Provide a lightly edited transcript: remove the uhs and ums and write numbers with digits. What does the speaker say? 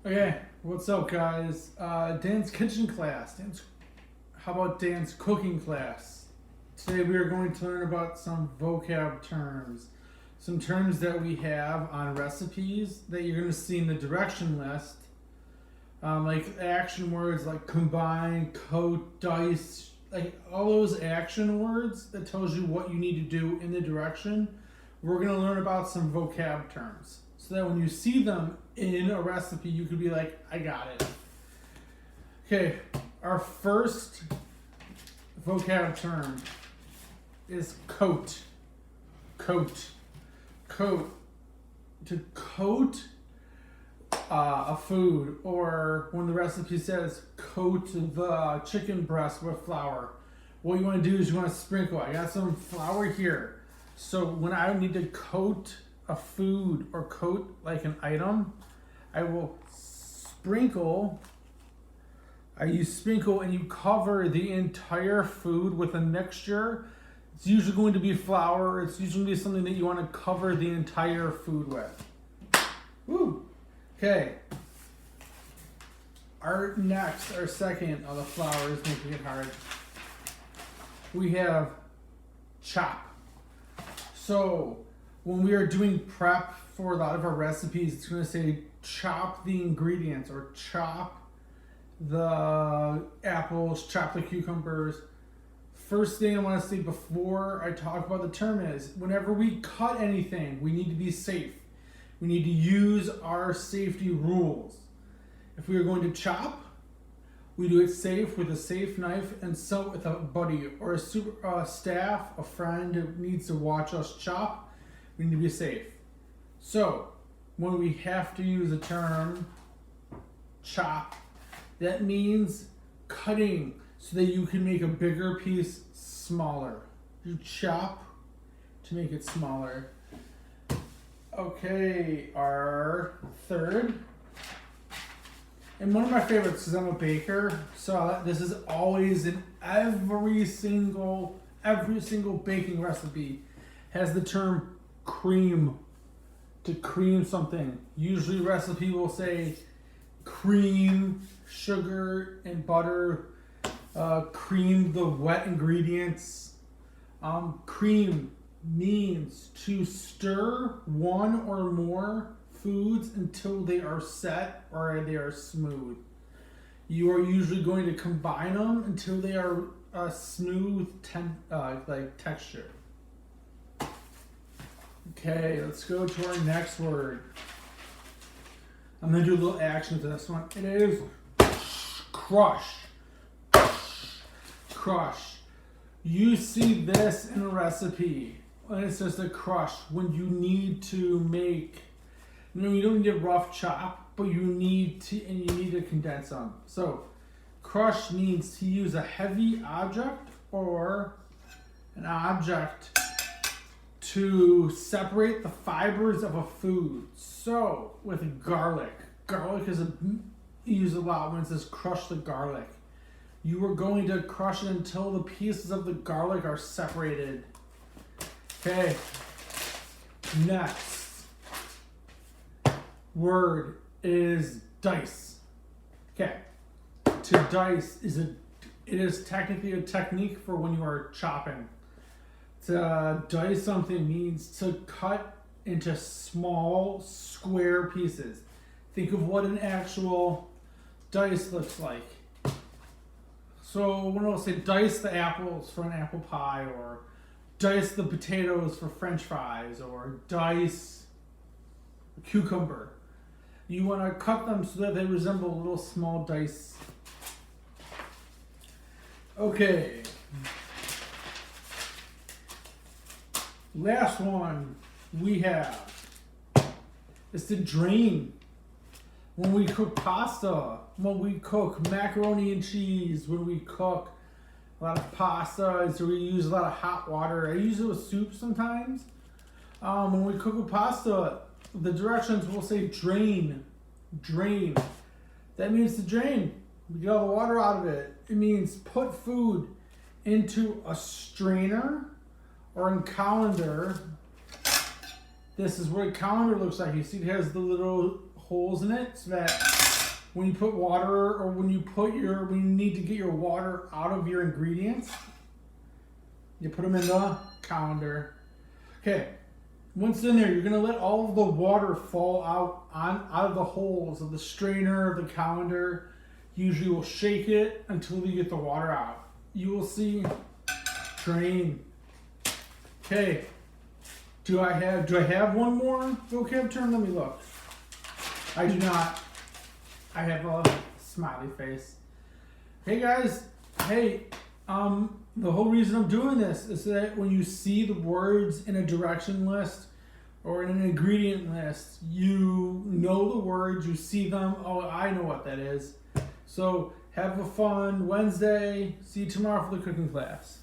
Okay, what's up, guys? Dan's kitchen class. How about Dan's cooking class? Today we are going to learn about some vocab terms. Some terms that we have on recipes that you're going to see in the direction list. Like action words like combine, coat, dice, like all those action words that tells you what you need to do in the direction. We're going to learn about some vocab terms, so that when you see them in a recipe, you could be like, I got it. Okay, our first vocab term is coat. Coat. Coat. To coat a food, or when the recipe says coat the chicken breast with flour, what you want to do is you want to sprinkle. I got some flour here. So when I need to coat a food or coat like an item, I will sprinkle. I use sprinkle, and you cover the entire food with a mixture. It's usually going to be flour. It's usually going to be something that you want to cover the entire food with. Woo! Okay. Our second of the flour is making it hard. We have chop. So when we are doing prep for a lot of our recipes, it's going to say chop the ingredients, or chop the apples, chop the cucumbers. First thing I want to say before I talk about the term is, whenever we cut anything, we need to be safe. We need to use our safety rules. If we are going to chop, we do it safe with a safe knife, and so with a buddy or a staff, a friend who needs to watch us chop. We need to be safe. So when we have to use the term chop, that means cutting so that you can make a bigger piece smaller. You chop to make it smaller. Okay, our third, and one of my favorites, because I'm a baker, so this is always in every single baking recipe, has the term cream. To cream something. Usually recipe will say cream, sugar, and butter. Cream the wet ingredients. Cream means to stir one or more foods until they are set or they are smooth. You are usually going to combine them until they are a smooth texture. Okay, let's go to our next word. I'm going to do a little action to this one. It is crush. Crush. You see this in a recipe, and it's just a crush when you need to make, you don't need a rough chop, but you need to condense them. So crush means to use a heavy object or an object to separate the fibers of a food. So with garlic is used a lot when it says crush the garlic. You are going to crush it until the pieces of the garlic are separated. Okay, next word is dice. Okay, to dice it is technically a technique for when you are chopping. To dice something means to cut into small square pieces. Think of what an actual dice looks like. So when I'll say dice the apples for an apple pie, or dice the potatoes for French fries, or dice a cucumber, you want to cut them so that they resemble little small dice. Okay. Last one we have is to drain. When we cook pasta, when we cook macaroni and cheese, when we cook a lot of pastas, or we use a lot of hot water. I use it with soup sometimes. When we cook with pasta, the directions will say drain. Drain. That means to drain. We get all the water out of it. It means put food into a strainer, or in colander. This is what a colander looks like. You see it has the little holes in it so that when you put water, or when you need to get your water out of your ingredients, you put them in the colander. Okay, once in there, you're gonna let all of the water fall out of the holes of the strainer of the colander. Usually we'll shake it until we get the water out. You will see drain. Okay. Do I have one more vocab term? Let me look. I do not. I have a smiley face. Hey guys. Hey, the whole reason I'm doing this is that when you see the words in a direction list or in an ingredient list, you know the words, you see them. Oh, I know what that is. So have a fun Wednesday. See you tomorrow for the cooking class.